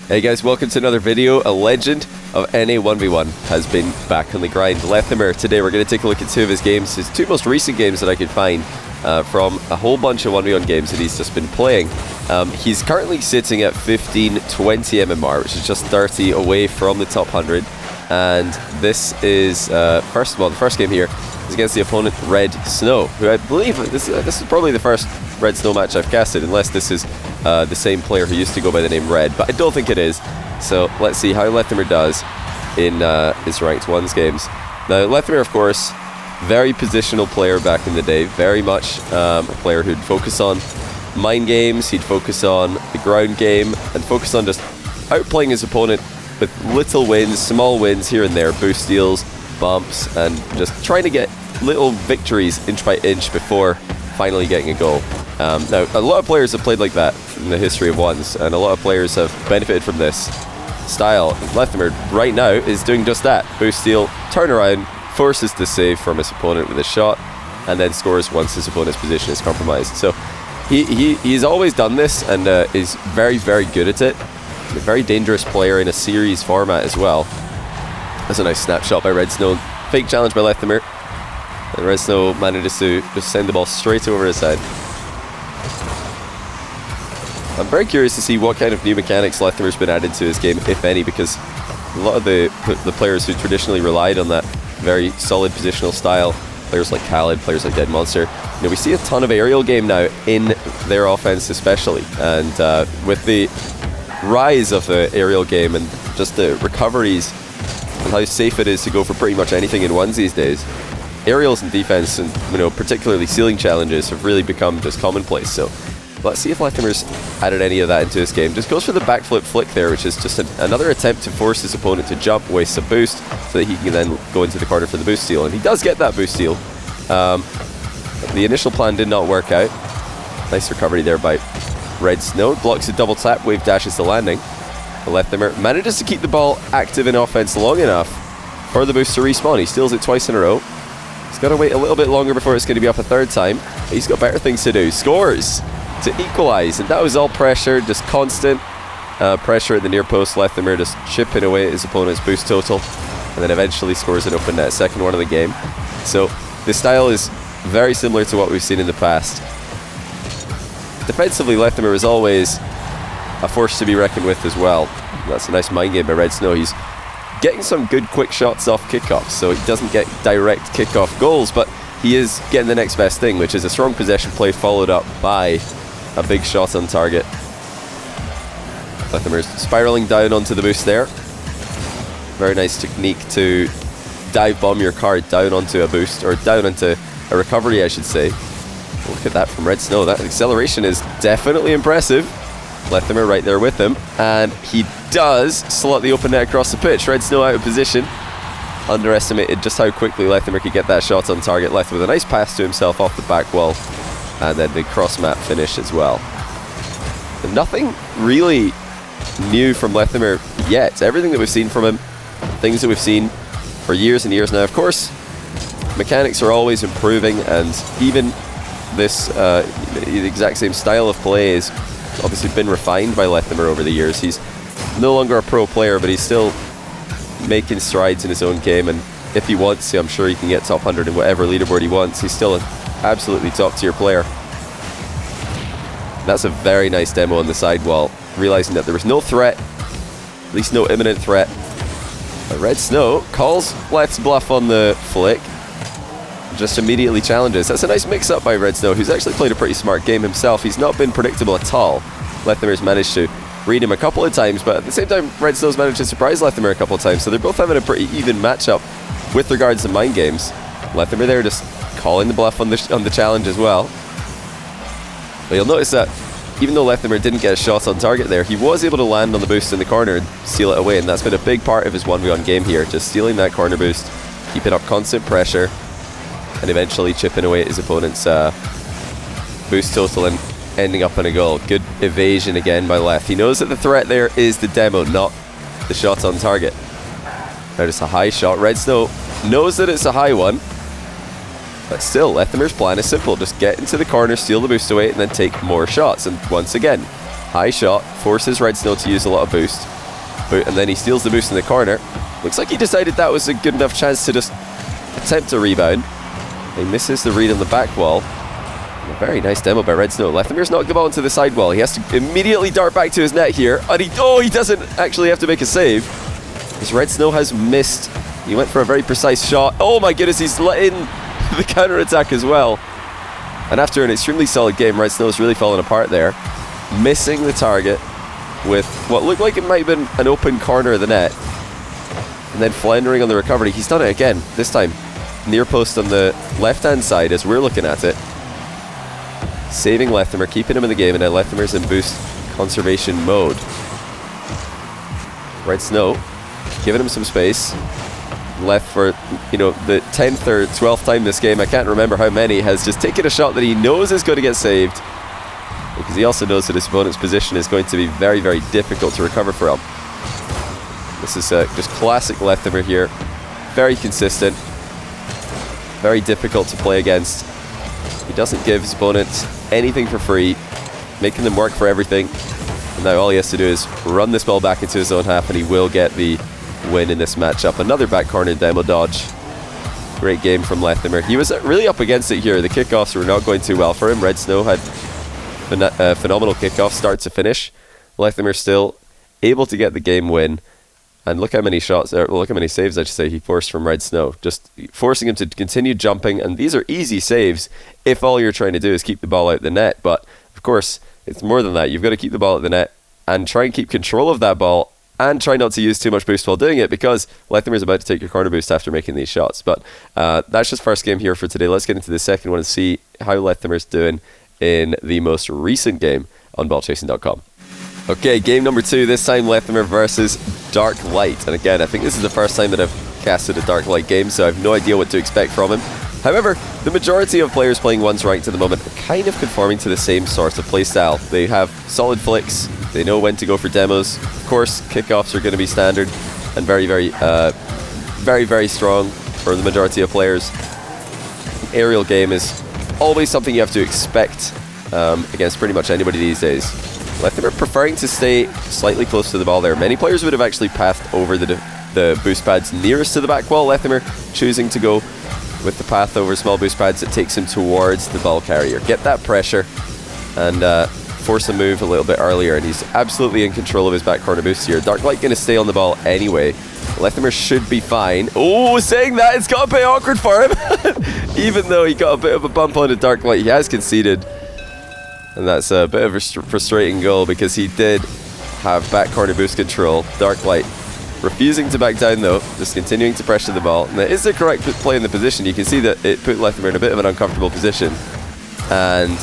Hey guys, welcome to another video. A legend of NA 1v1 has been back on the grind. Leth. Today we're going to take a look at two of his games, his two most recent games that I could find from a whole bunch of 1v1 games that he's just been playing. He's currently sitting at 1520 MMR, which is just 30 away from the top 100. And this is, the first game here is against the opponent Red Snow, who I believe, this is probably the first Red Snow match I've casted, unless this is the same player who used to go by the name Red, but I don't think it is. So let's see how Leth does in his ranked ones games. Now Leth, of course, very positional player back in the day, very much a player who'd focus on mine games, he'd focus on the ground game, and focus on just outplaying his opponent with little wins, small wins here and there, boost steals, bumps, and just trying to get little victories inch by inch before finally getting a goal. Now, a lot of players have played like that in the history of ones, and a lot of players have benefited from this style. Leth right now is doing just that. Boost steal, turn around, forces the save from his opponent with a shot, and then scores once his opponent's position is compromised. So he's always done this and is very, very good at it. A very dangerous player in a series format as well. That's a nice snapshot by Red Snow. Fake challenge by Leth. And Red Snow manages to just send the ball straight over his head. I'm very curious to see what kind of new mechanics Leth has been added to his game, if any, because a lot of the players who traditionally relied on that very solid positional style, players like Khaled, players like Dead Monster, we see a ton of aerial game now in their offense especially, and with the rise of the aerial game and just the recoveries and how safe it is to go for pretty much anything in ones these days, aerials and defense and particularly ceiling challenges have really become just commonplace. So let's see if Leth's added any of that into his game. Just goes for the backflip flick there, which is just another attempt to force his opponent to jump, waste a boost, so that he can then go into the corner for the boost steal. And he does get that boost steal. The initial plan did not work out. Nice recovery there by Red Snow. Blocks a double tap, wave dashes the landing. Leth manages to keep the ball active in offense long enough for the boost to respawn. He steals it twice in a row. He's got to wait a little bit longer before it's going to be up a third time. He's got better things to do. Scores to equalize, and that was all pressure, just constant pressure at the near post. Leth just chipping away at his opponent's boost total, and then eventually scores an open net, second one of the game. So the style is very similar to what we've seen in the past. Defensively, Leth is always a force to be reckoned with as well. That's a nice mind game by Red Snow. He's getting some good quick shots off kickoffs, so he doesn't get direct kickoff goals, but he is getting the next best thing, which is a strong possession play followed up by a big shot on target. Leth spiraling down onto the boost there. Very nice technique to dive bomb your card down onto a boost, or down into a recovery, I should say. Look at that from Red Snow. That acceleration is definitely impressive. Leth right there with him, and he does slot the open net across the pitch. Red Snow out of position. Underestimated just how quickly Leth could get that shot on target. Leth with a nice pass to himself off the back wall, and then the cross map finish as well. And nothing really new from Leth yet. Everything that we've seen from him, things that we've seen for years and years now. Of course, mechanics are always improving, and even this the exact same style of play is obviously been refined by Leth over the years. He's no longer a pro player, but he's still making strides in his own game, and if he wants to, I'm sure he can get top 100 in whatever leaderboard he wants. He's still an absolutely top tier player. That's a very nice demo on the sidewall, realizing that there was no threat, at least no imminent threat. But Red Snow calls Leth's bluff on the flick, just immediately challenges. That's a nice mix-up by Red Snow, who's actually played a pretty smart game himself. He's not been predictable at all. Leth has managed to read him a couple of times, but at the same time, Red Snow's managed to surprise Leth a couple of times, so they're both having a pretty even matchup with regards to mind games. Leth there just calling the bluff on the challenge as well. But you'll notice that even though Leth didn't get a shot on target there, he was able to land on the boost in the corner and steal it away, and that's been a big part of his 1v1 game here, just stealing that corner boost, keeping up constant pressure, and eventually chipping away at his opponent's boost total and ending up in a goal. Good evasion again by Leth. He knows that the threat there is the demo, not the shot on target. Now just a high shot. Red Snow knows that it's a high one, but still, Leth's plan is simple. Just get into the corner, steal the boost away, and then take more shots. And once again, High shot, forces Red Snow to use a lot of boost. And then he steals the boost in the corner. Looks like he decided that was a good enough chance to just attempt a rebound. He misses the read on the back wall. A very nice demo by Red Snow. Lethamir's knocked the ball into the side wall. He has to immediately dart back to his net here. And he doesn't actually have to make a save. Because Red Snow has missed. He went for a very precise shot. Oh my goodness, he's let in the counter-attack as well. And after an extremely solid game, Red Snow's really fallen apart there. Missing the target with what looked like it might have been an open corner of the net. And then floundering on the recovery. He's done it again, this time. Near post on the left-hand side as we're looking at it. Saving Lethamir, keeping him in the game, and now Lethamir's in boost conservation mode. Red Snow giving him some space. Leth, for the 10th or 12th time this game, I can't remember how many, has just taken a shot that he knows is going to get saved, because he also knows that his opponent's position is going to be very, very difficult to recover from. This is just classic Lethamir here. Very consistent. Very difficult to play against. He doesn't give his opponents anything for free, making them work for everything. And now all he has to do is run this ball back into his own half, and he will get the win in this matchup. Another back corner demo dodge. Great game from Lethamir. He was really up against it here. The kickoffs were not going too well for him. Red Snow had phenomenal kickoff start to finish. Lethamir still able to get the game win. And look how many shots, look how many saves I should say he forced from Red Snow. Just forcing him to continue jumping. And these are easy saves if all you're trying to do is keep the ball out the net. But of course, it's more than that. You've got to keep the ball at the net and try and keep control of that ball, and try not to use too much boost while doing it, because Lethamir's about to take your corner boost after making these shots. But that's just first game here for today. Let's get into the second one and see how Lethamir's doing in the most recent game on ballchasing.com. Okay, game number 2. This time Lethamir versus Dark Light. And again, I think this is the first time that I've casted a Dark Light game, so I have no idea what to expect from him. However, the majority of players playing ones ranked at the moment are kind of conforming to the same sort of playstyle. They have solid flicks, they know when to go for demos. Of course, kickoffs are going to be standard and very, very strong for the majority of players. An aerial game is always something you have to expect against pretty much anybody these days. Lethamir preferring to stay slightly close to the ball there. Many players would have actually pathed over the boost pads nearest to the back wall. Lethamir choosing to go with the path over small boost pads that takes him towards the ball carrier. Get that pressure and force a move a little bit earlier, and he's absolutely in control of his back corner boost here. Dark Light going to stay on the ball anyway. Lethamir should be fine. Oh, saying that, it's got a bit awkward for him. Even though he got a bit of a bump on the Dark Light, he has conceded. And that's a bit of a frustrating goal, because he did have back corner boost control. Dark Light refusing to back down though, just continuing to pressure the ball. And it is the correct play in the position. You can see that it put Lethamir in a bit of an uncomfortable position. And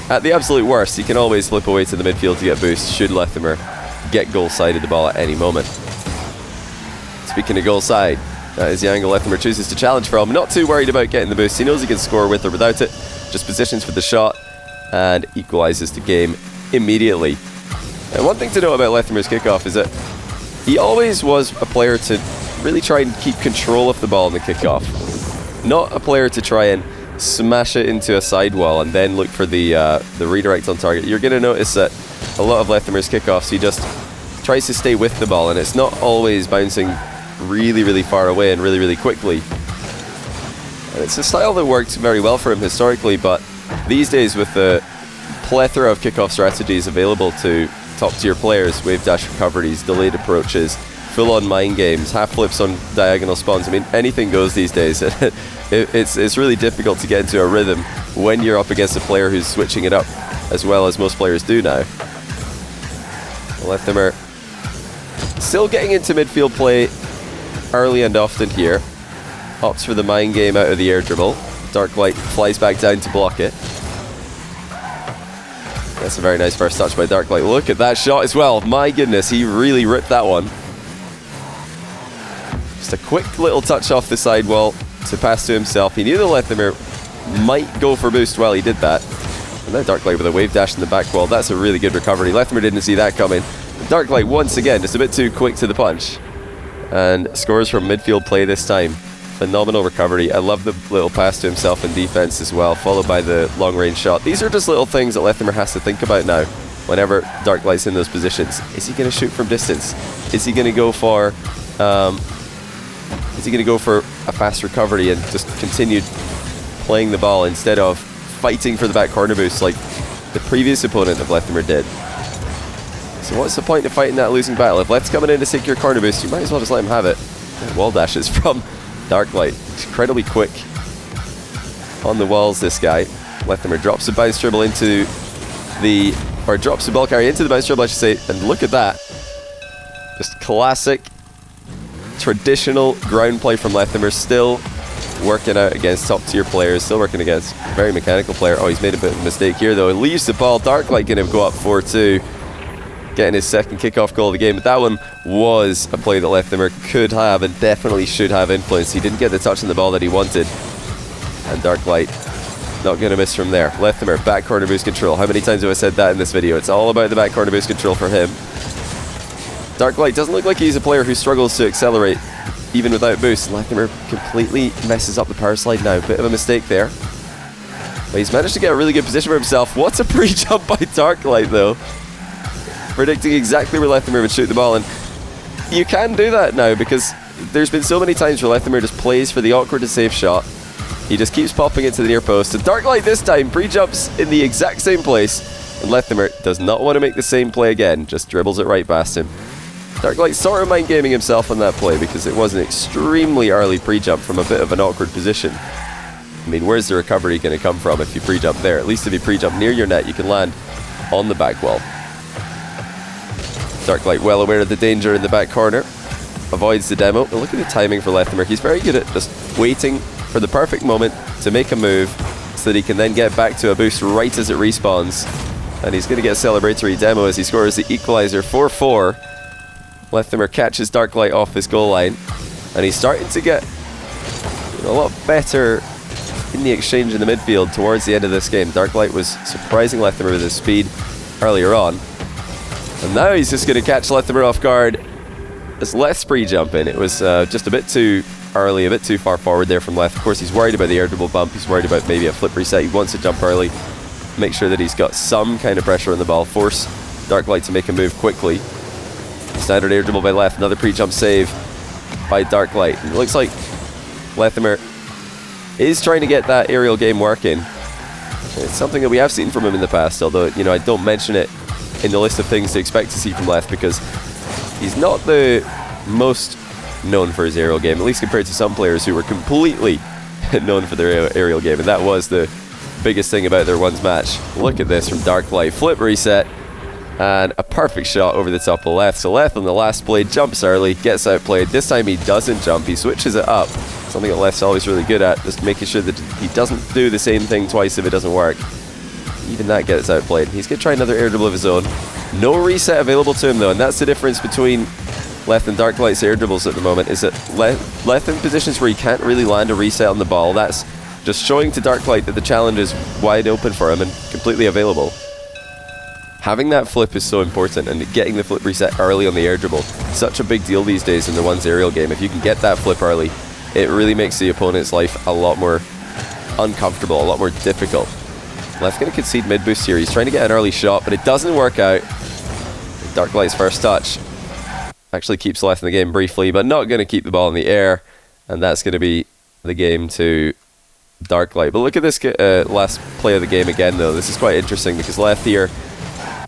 at the absolute worst, he can always flip away to the midfield to get boost should Lethamir get goal side of the ball at any moment. Speaking of goal side, that is the angle Lethamir chooses to challenge from. Not too worried about getting the boost. He knows he can score with or without it. Just positions for the shot and equalizes the game immediately. And one thing to note about Lethamir's kickoff is that he always was a player to really try and keep control of the ball in the kickoff. Not a player to try and smash it into a sidewall and then look for the redirect on target. You're going to notice that a lot of Lethamir's kickoffs, he just tries to stay with the ball, and it's not always bouncing really far away and really quickly. And it's a style that worked very well for him historically, but these days with the plethora of kickoff strategies available to top tier players, wave dash recoveries, delayed approaches, full on mind games, half flips on diagonal spawns, I mean anything goes these days. It's really difficult to get into a rhythm when you're up against a player who's switching it up as well as most players do now. Lethamir still getting into midfield play early and often here. Opts for the mind game out of the air dribble. Dark Light flies back down to block it. That's a very nice first touch by Dark Light. Look at that shot as well. My goodness, he really ripped that one. Just a quick little touch off the sidewall to pass to himself. He knew that Lethamir might go for boost while he did that. And now Dark Light with a wave dash in the back wall. That's a really good recovery. Lethamir didn't see that coming. Dark Light once again just a bit too quick to the punch. And scores from midfield play this time. Phenomenal recovery. I love the little pass to himself in defense as well, followed by the long range shot. These are just little things that Lethamir has to think about now. whenever Darklight's in those positions. Is he going to shoot from distance? Is he going to go for a fast recovery and just continue playing the ball instead of fighting for the back corner boost like the previous opponent of Lethimer did? So what's the point of fighting that losing battle? If Leth's coming in to take your corner boost, you might as well just let him have it. Wall dashes from Darklight. Incredibly quick on the walls, this guy. Lethimer drops the bounce dribble into the... or drops the ball carry into the bounce dribble, I should say. And look at that. Just classic, traditional ground play from Lethimer. Still working out against top tier players. Still working against a very mechanical player. Oh, he's made a bit of a mistake here, though. It leaves the ball. Darklight going to go up 4-2. Getting his second kickoff goal of the game. But that one was a play that Lethimer could have and definitely should have influenced. He didn't get the touch on the ball that he wanted. And Darklight not going to miss from there. Lethimer, back corner boost control. How many times have I said that in this video? It's all about the back corner boost control for him. Darklight doesn't look like he's a player who struggles to accelerate even without boost. Lethimer completely messes up the power slide now. Bit of a mistake there. But he's managed to get a really good position for himself. What's a pre-jump by Darklight, though? Predicting exactly where Lethimer would shoot the ball. And you can do that now because there's been so many times where Lethimer just plays for the awkward and safe shot. He just keeps popping it to the near post. And Darklight this time pre-jumps in the exact same place. And Lethimer does not want to make the same play again. Just dribbles it right past him. Darklight sort of mind-gaming himself on that play because it was an extremely early pre-jump from a bit of an awkward position. I mean, where's the recovery going to come from if you pre-jump there? At least if you pre-jump near your net, you can land on the back wall. Darklight well aware of the danger in the back corner. Avoids the demo. But look at the timing for Lethimer. He's very good at just waiting for the perfect moment to make a move so that he can then get back to a boost right as it respawns. And he's going to get a celebratory demo as he scores the equalizer 4-4. Lethimer catches Darklight off his goal line. And he's starting to get a lot better in the exchange in the midfield towards the end of this game. Darklight was surprising Lethimer with his speed earlier on. And now he's just going to catch Lethimer off guard as Leth's pre-jump in. It was just a bit too early, a bit too far forward there from Leth. Of course, he's worried about the air dribble bump. He's worried about maybe a flip reset. He wants to jump early, make sure that he's got some kind of pressure on the ball, force Darklight to make a move quickly. Standard air dribble by Leth. Another pre-jump save by Darklight. And it looks like Lethimer is trying to get that aerial game working. It's something that we have seen from him in the past, although, you know, I don't mention it in the list of things to expect to see from Leth because he's not the most known for his aerial game, at least compared to some players who were completely known for their aerial game, and that was the biggest thing about their one's match. Look at this from Darklight. Flip reset and a perfect shot over the top of Leth. So Leth on the last play jumps early, gets outplayed. This time he doesn't jump, he switches it up. Something that Leth's always really good at, just making sure that he doesn't do the same thing twice if it doesn't work. Even that gets outplayed. He's going to try another air dribble of his own. No reset available to him, though, and that's the difference between Leth and Darklight's air dribbles at the moment, is that Leth in positions where he can't really land a reset on the ball, that's just showing to Darklight that the challenge is wide open for him and completely available. Having that flip is so important, and getting the flip reset early on the air dribble, such a big deal these days in the one's aerial game. If you can get that flip early, it really makes the opponent's life a lot more uncomfortable, a lot more difficult. Leth's going to concede mid-boost here. He's trying to get an early shot, but it doesn't work out. Darklight's first touch actually keeps Leth in the game briefly, but not going to keep the ball in the air, and that's going to be the game to Darklight. But look at this last play of the game again, though. This is quite interesting because Leth here,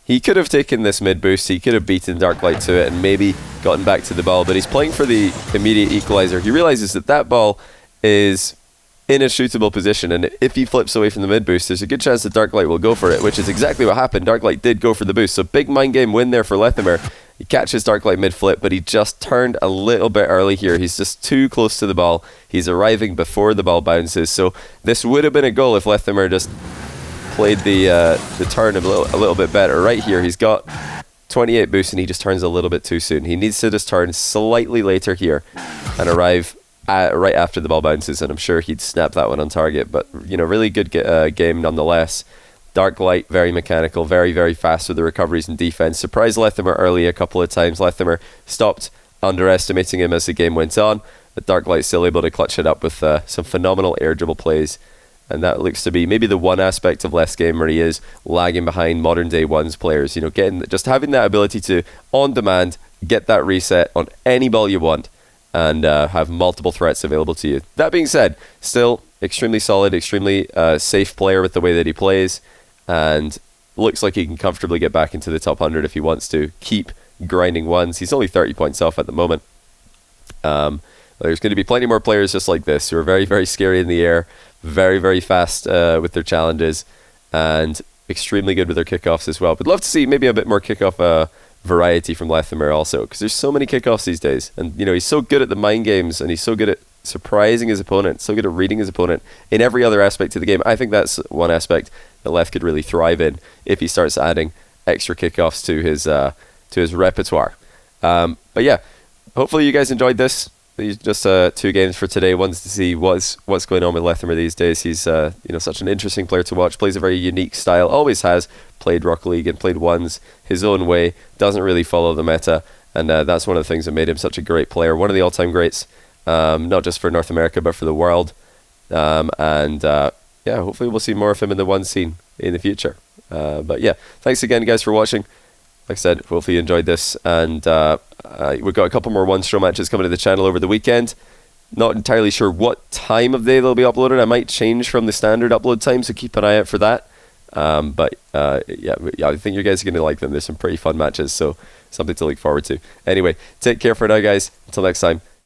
he could have taken this mid-boost, he could have beaten Darklight to it and maybe gotten back to the ball, but he's playing for the immediate equalizer. He realizes that that ball is in a shootable position, and if he flips away from the mid boost, there's a good chance that Darklight will go for it, which is exactly what happened. Darklight did go for the boost, so big mind game win there for Lethimer. He catches Darklight mid flip, but he just turned a little bit early here. He's just too close to the ball. He's arriving before the ball bounces, so this would have been a goal if Lethimer just played the turn a little bit better. Right here, he's got 28 boost and he just turns a little bit too soon. He needs to just turn slightly later here and arrive right after the ball bounces, and I'm sure he'd snap that one on target. But, you know, really good game nonetheless. Darklight, very mechanical, very, very fast with the recoveries and defense. Surprised Lethimer early a couple of times. Lethimer stopped underestimating him as the game went on, but Darklight still able to clutch it up with some phenomenal air dribble plays And that looks to be maybe the one aspect of Leth's game where he is lagging behind modern day ones players. You know, just having that ability to, on demand, get that reset on any ball you want and have multiple threats available to you. That being said, still extremely solid, extremely safe player with the way that he plays, and looks like he can comfortably get back into the top 100 if he wants to keep grinding ones. He's only 30 points off at the moment. There's going to be plenty more players just like this who are very, very scary in the air, very, very fast with their challenges, and extremely good with their kickoffs as well. But love to see maybe a bit more kickoff variety from Leth also, because there's so many kickoffs these days. And, you know, he's so good at the mind games, and he's so good at surprising his opponent, so good at reading his opponent in every other aspect of the game. I think that's one aspect that Leth could really thrive in if he starts adding extra kickoffs to his repertoire. But yeah, hopefully you guys enjoyed this. These just 2 games for today. One's to see what's going on with Lethimer these days. He's such an interesting player to watch. Plays a very unique style. Always has played Rocket League and played ones his own way. Doesn't really follow the meta, and that's one of the things that made him such a great player. One of the all-time greats, not just for North America but for the world. Yeah, hopefully we'll see more of him in the one scene in the future. But yeah, thanks again, guys, for watching. Like I said, hopefully you enjoyed this, and we've got a couple more one-stro matches coming to the channel over the weekend. Not entirely sure what time of day they'll be uploaded. I might change from the standard upload time, so keep an eye out for that. Yeah, I think you guys are going to like them. There's some pretty fun matches, so something to look forward to. Anyway, take care for now, guys. Until next time,